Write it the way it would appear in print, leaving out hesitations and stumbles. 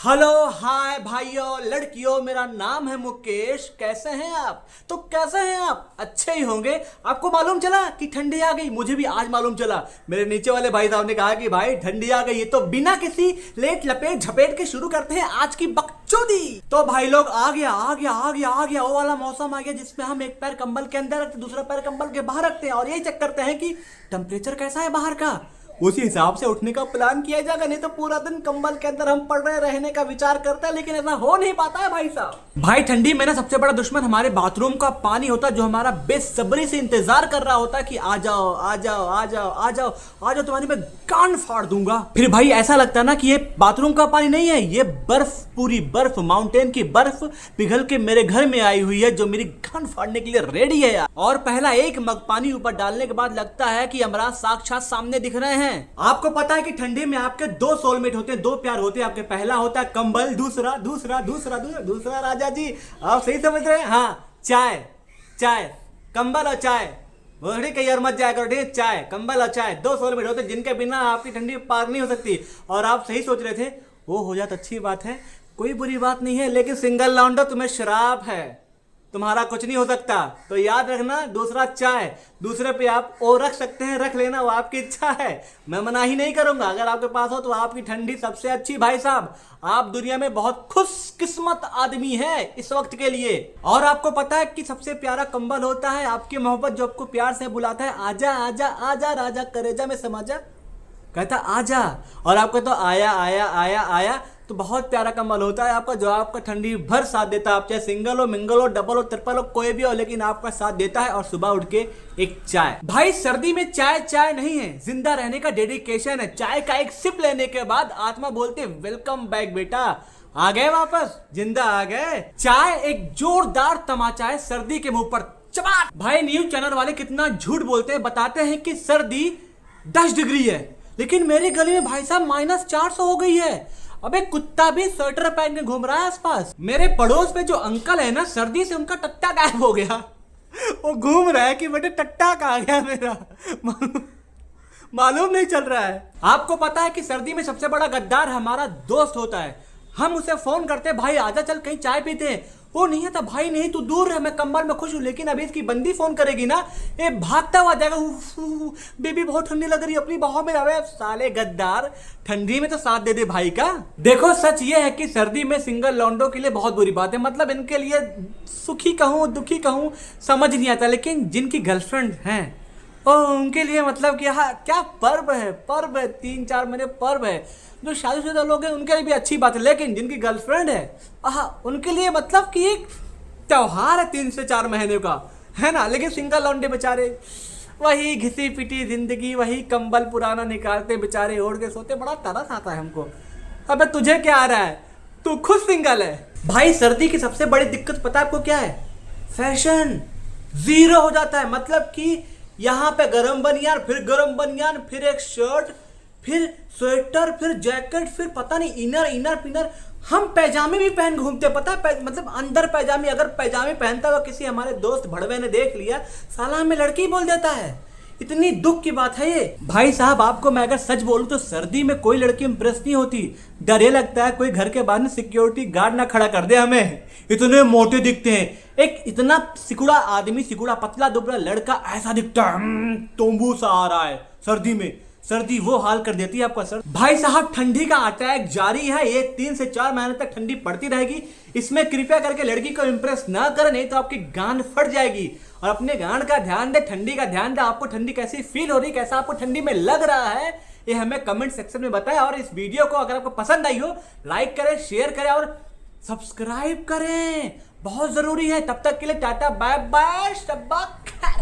Hello hi भाइयों लड़कियों, मेरा नाम है मुकेश। कैसे हैं आप? तो कैसे हैं आप? अच्छे ही होंगे। आपको मालूम चला कि ठंडी आ गई? मुझे भी आज मालूम चला। मेरे नीचे वाले भाई साहब ने कहा कि भाई ठंडी आ गई है, तो बिना किसी लेट लपेट झपेट के शुरू करते हैं आज की बकचोदी। तो भाई लोग आ गया वो वाला मौसम आ गया जिसमें हम एक पैर कंबल के अंदर रखते, दूसरा पैर कंबल के बाहर रखते हैं और यही चेक करते हैं कि टेम्परेचर कैसा है बाहर का। उसी हिसाब से उठने का प्लान किया जाएगा, नहीं तो पूरा दिन कंबल के अंदर हम पड़ रहे रहने का विचार करते हैं, लेकिन ऐसा हो नहीं पाता है भाई साहब। भाई ठंडी में ना सबसे बड़ा दुश्मन हमारे बाथरूम का पानी होता है, जो हमारा बेसब्री से इंतजार कर रहा होता है कि आ जाओ आ जाओ आ जाओ आ जाओ आ जाओ, तुम्हारी मैं कान फाड़ दूंगा। फिर भाई ऐसा लगता है ना कि ये बाथरूम का पानी नहीं है, ये बर्फ, पूरी बर्फ, माउंटेन की बर्फ पिघल के मेरे घर में आई हुई है, जो मेरी कान फाड़ने के लिए रेडी है यार। और पहला एक मग पानी ऊपर डालने के बाद लगता है कि यमराज साक्षात सामने दिख रहे हैं। आपको पता है कि ठंडी में आपके दो सोलमेट होते हैं, दो प्यार होते हैं आपके। पहला होता है कंबल, दूसरा दूसरा दूसरा दूसरा दूसरा राजा जी आप सही समझ रहे हैं? हाँ, चाय चाय, कंबल और चाय। बड़ी कहीं और मत जाया करो, ठीक है? चाय, कंबल और चाय, दो सोलमेट होते हैं जिनके बिना आपकी ठंडी पार नहीं हो सकती। और आप सही सोच रहे थे, वो हो जाता अच्छी बात है, कोई बुरी बात नहीं है, लेकिन सिंगल लौंडा तुम्हें शराब है, तुम्हारा कुछ नहीं हो सकता। तो याद रखना, दूसरा चाय, दूसरे पे आप ओ रख सकते हैं, रख लेना, वो आपकी इच्छा है, मैं मना ही नहीं करूंगा। अगर आपके पास हो तो आपकी ठंडी सबसे अच्छी। भाई साहब, आप दुनिया में बहुत खुशकिस्मत आदमी है इस वक्त के लिए। और आपको पता है कि सबसे प्यारा कंबल होता है आपकी मोहब्बत, जो आपको प्यार से बुलाता है, आजा आजा आजा राजा करेजा में समाजा, कहता आजा, और आपको तो आया आया आया आया। तो बहुत प्यारा कंबल होता है आपका, जो आपका ठंडी भर साथ देता है। आप चाहे सिंगल हो, मिंगल हो, डबल हो, ट्रिपल हो, कोई भी हो, लेकिन आपका साथ देता है। और सुबह उठ के एक चाय। भाई सर्दी में चाय चाय नहीं है, जिंदा रहने का डेडिकेशन है। चाय का एक सिप लेने के बाद आत्मा बोलते वेलकम बैक बेटा, आ गए वापस, जिंदा आ गए। चाय एक जोरदार तमाचा है सर्दी के मुंह पर चबाट। भाई न्यूज चैनल वाले कितना झूठ बोलते हैं, बताते हैं कि सर्दी 10 डिग्री है, लेकिन मेरे गली में भाई साहब -400 हो गई है। अबे कुत्ता भी स्वेटर पहन के घूम रहा है आसपास। मेरे पड़ोस में जो अंकल है ना, सर्दी से उनका टट्टा गायब हो गया। वो घूम रहा है कि बेटे टट्टा कहाँ गया मेरा, मालूम नहीं चल रहा है। आपको पता है कि सर्दी में सबसे बड़ा गद्दार हमारा दोस्त होता है। हम उसे फोन करते हैं, भाई आजा चल कहीं चाय पीते हैं। वो नहीं आता, भाई नहीं तू दूर है, मैं कंबल में खुश हूं। लेकिन अभी इसकी बंदी फोन करेगी ना, ये भागता हुआ जाएगा, बेबी बहुत ठंडी लग रही है, अपनी बाहों में आवे। साले गद्दार, ठंडी में तो साथ दे दे भाई का। देखो सच ये है कि सर्दी में सिंगल लौंडों के लिए बहुत बुरी बात है, मतलब इनके लिए सुखी कहूँ दुखी कहूँ समझ नहीं आता। लेकिन जिनकी गर्लफ्रेंड है उनके लिए मतलब कि हाँ क्या पर्व है, पर्व है, 3-4 महीने पर्व है। जो शादीशुदा लोग हैं उनके लिए भी अच्छी बात है, लेकिन जिनकी गर्लफ्रेंड है उनके लिए मतलब कि एक त्योहार है 3 से 4 महीने का, है ना। लेकिन सिंगल लौंडे बेचारे वही घिसी पिटी जिंदगी, वही कंबल पुराना निकालते बेचारे, ओढ़ के सोते, बड़ा तरस आता है हमको। अबे तुझे क्या आ रहा है, तू खुद सिंगल है। भाई सर्दी की सबसे बड़ी दिक्कत पता है आपको क्या है? फैशन जीरो हो जाता है। मतलब कि यहाँ पे गरम बनियान, फिर गरम बनियान, फिर एक शर्ट, फिर स्वेटर, फिर जैकेट, फिर पता नहीं इनर पिनर। हम पैजामे भी पहन घूमते, पता है, मतलब अंदर पैजामे। अगर पैजामे पहनता हुआ किसी हमारे दोस्त भड़वे ने देख लिया, साला हमें लड़की बोल देता है। इतनी दुख की बात है ये। भाई साहब आपको मैं अगर सच बोलूं तो सर्दी में कोई लड़की इंप्रेस नहीं होती। डर ये लगता है कोई घर के बाहर सिक्योरिटी गार्ड ना खड़ा कर दे हमें, इतने मोटे दिखते हैं। एक इतना सिकुड़ा आदमी, सिकुड़ा पतला दुबला लड़का ऐसा दिखता है, तोंबू सा आ रहा है सर्दी में। सर्दी वो हाल कर देती है आपका सर। भाई साहब ठंडी का अटैक जारी है, ये 3 से 4 महीने तक ठंडी पड़ती रहेगी। इसमें कृपया करके लड़की को इंप्रेस ना करें, नहीं तो आपकी गांड फट जाएगी। और अपने गांड का ध्यान दे, ठंडी का ध्यान दे। आपको ठंडी कैसी फील हो रही, कैसा आपको ठंडी में लग रहा है, ये हमें कमेंट सेक्शन में बताएं। और इस वीडियो को अगर आपको पसंद आई हो, लाइक करें, शेयर करें और सब्सक्राइब करें, बहुत जरूरी है। तब तक के लिए टाटा बाय बाय, शब्बा खैर।